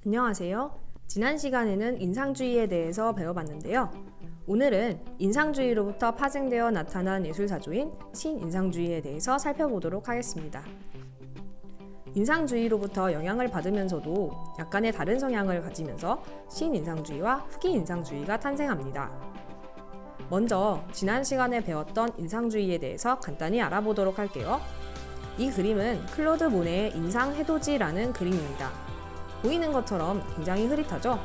안녕하세요. 지난 시간에는 인상주의에 대해서 배워봤는데요. 오늘은 인상주의로부터 파생되어 나타난 예술사조인 신인상주의에 대해서 살펴보도록 하겠습니다. 인상주의로부터 영향을 받으면서도 약간의 다른 성향을 가지면서 신인상주의와 후기인상주의가 탄생합니다. 먼저 지난 시간에 배웠던 인상주의에 대해서 간단히 알아보도록 할게요. 이 그림은 클로드 모네의 인상해돋이라는 그림입니다. 보이는 것처럼 굉장히 흐릿하죠?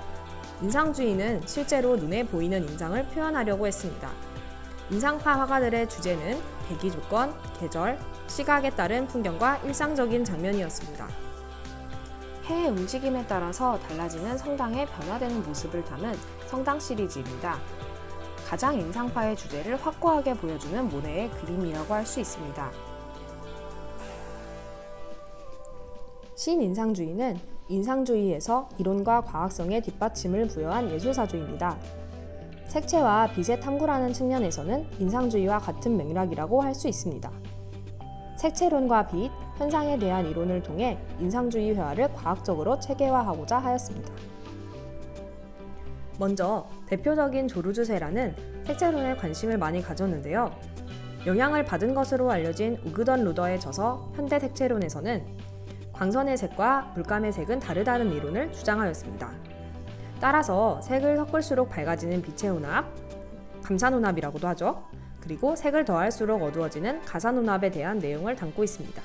인상주의는 실제로 눈에 보이는 인상을 표현하려고 했습니다. 인상파 화가들의 주제는 대기 조건, 계절, 시각에 따른 풍경과 일상적인 장면이었습니다. 해의 움직임에 따라서 달라지는 성당의 변화되는 모습을 담은 성당 시리즈입니다. 가장 인상파의 주제를 확고하게 보여주는 모네의 그림이라고 할 수 있습니다. 신인상주의는 인상주의에서 이론과 과학성의 뒷받침을 부여한 예술사조입니다. 색채와 빛의 탐구라는 측면에서는 인상주의와 같은 맥락이라고 할 수 있습니다. 색채론과 빛, 현상에 대한 이론을 통해 인상주의 회화를 과학적으로 체계화하고자 하였습니다. 먼저 대표적인 조르주세라는 색채론에 관심을 많이 가졌는데요. 영향을 받은 것으로 알려진 우그던 루더의 저서 현대 색채론에서는 광선의 색과 물감의 색은 다르다는 이론을 주장하였습니다. 따라서 색을 섞을수록 밝아지는 빛의 혼합, 감산혼합이라고도 하죠. 그리고 색을 더할수록 어두워지는 가산혼합에 대한 내용을 담고 있습니다.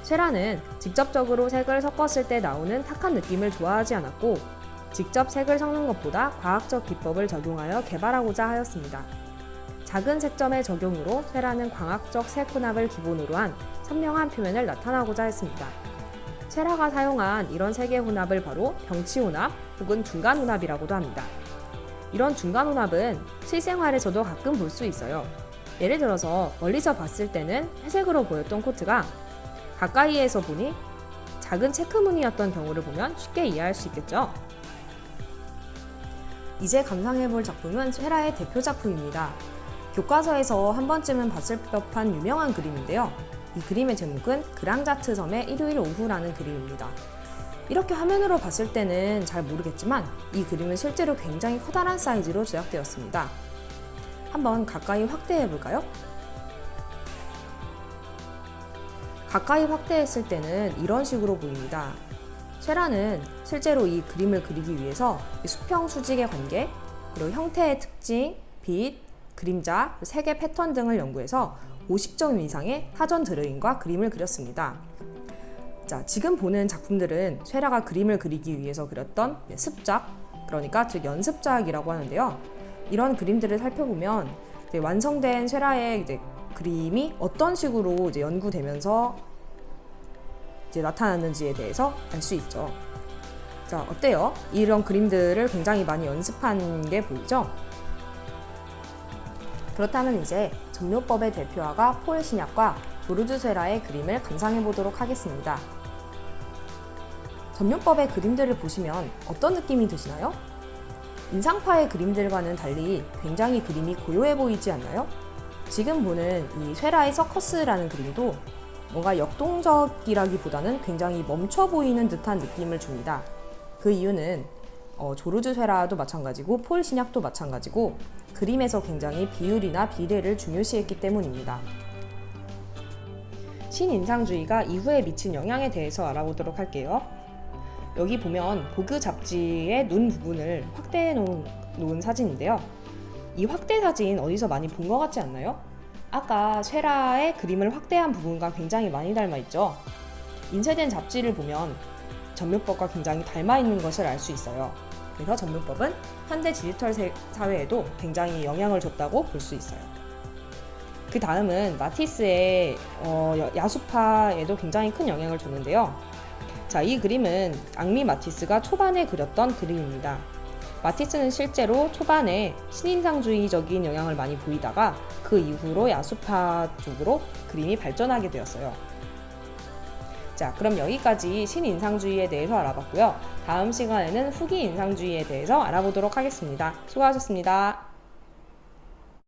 쇠라는 직접적으로 색을 섞었을 때 나오는 탁한 느낌을 좋아하지 않았고 직접 색을 섞는 것보다 과학적 기법을 적용하여 개발하고자 하였습니다. 작은 색점의 적용으로 쇠라는 광학적 색 혼합을 기본으로 한 선명한 표면을 나타나고자 했습니다. 쇠라가 사용한 이런 색의 혼합을 바로 병치혼합 혹은 중간혼합이라고도 합니다. 이런 중간혼합은 실생활에서도 가끔 볼 수 있어요. 예를 들어서 멀리서 봤을 때는 회색으로 보였던 코트가 가까이에서 보니 작은 체크무늬였던 경우를 보면 쉽게 이해할 수 있겠죠? 이제 감상해볼 작품은 쇠라의 대표 작품입니다. 교과서에서 한 번쯤은 봤을 법한 유명한 그림인데요. 이 그림의 제목은 그랑자트 섬의 일요일 오후라는 그림입니다. 이렇게 화면으로 봤을 때는 잘 모르겠지만 이 그림은 실제로 굉장히 커다란 사이즈로 제작되었습니다. 한번 가까이 확대해 볼까요? 가까이 확대했을 때는 이런 식으로 보입니다. 쇠라는 실제로 이 그림을 그리기 위해서 수평 수직의 관계, 그리고 형태의 특징, 빛, 그림자, 색의 패턴 등을 연구해서 50점 이상의 사전 드로잉과 그림을 그렸습니다. 자, 지금 보는 작품들은 쇠라가 그림을 그리기 위해서 그렸던 습작, 그러니까 즉 연습작이라고 하는데요. 이런 그림들을 살펴보면 완성된 쇠라의 그림이 어떤 식으로 연구되면서 나타났는지에 대해서 알 수 있죠. 자, 어때요? 이런 그림들을 굉장히 많이 연습한 게 보이죠? 그렇다면 이제 점묘법의 대표화가 폴 시럈과 조르주 쇠라의 그림을 감상해 보도록 하겠습니다. 점묘법의 그림들을 보시면 어떤 느낌이 드시나요? 인상파의 그림들과는 달리 굉장히 그림이 고요해 보이지 않나요? 지금 보는 이 쇠라의 서커스라는 그림도 뭔가 역동적이라기보다는 굉장히 멈춰 보이는 듯한 느낌을 줍니다. 그 이유는 조르주 쇠라도 마찬가지고 폴 시럈도 마찬가지고 그림에서 굉장히 비율이나 비례를 중요시했기 때문입니다. 신인상주의가 이후에 미친 영향에 대해서 알아보도록 할게요. 여기 보면 보그 잡지의 눈 부분을 확대해 놓은 사진인데요. 이 확대 사진 어디서 많이 본 것 같지 않나요? 아까 쇠라의 그림을 확대한 부분과 굉장히 많이 닮아 있죠. 인쇄된 잡지를 보면 점묘법과 굉장히 닮아 있는 것을 알 수 있어요. 그래서 점묘법은 현대 디지털 사회에도 굉장히 영향을 줬다고 볼 수 있어요. 그 다음은 마티스의 야수파에도 굉장히 큰 영향을 줬는데요. 자, 이 그림은 앙리 마티스가 초반에 그렸던 그림입니다. 마티스는 실제로 초반에 신인상주의적인 영향을 많이 보이다가 그 이후로 야수파 쪽으로 그림이 발전하게 되었어요. 자, 그럼 여기까지 신인상주의에 대해서 알아봤고요. 다음 시간에는 후기인상주의에 대해서 알아보도록 하겠습니다. 수고하셨습니다.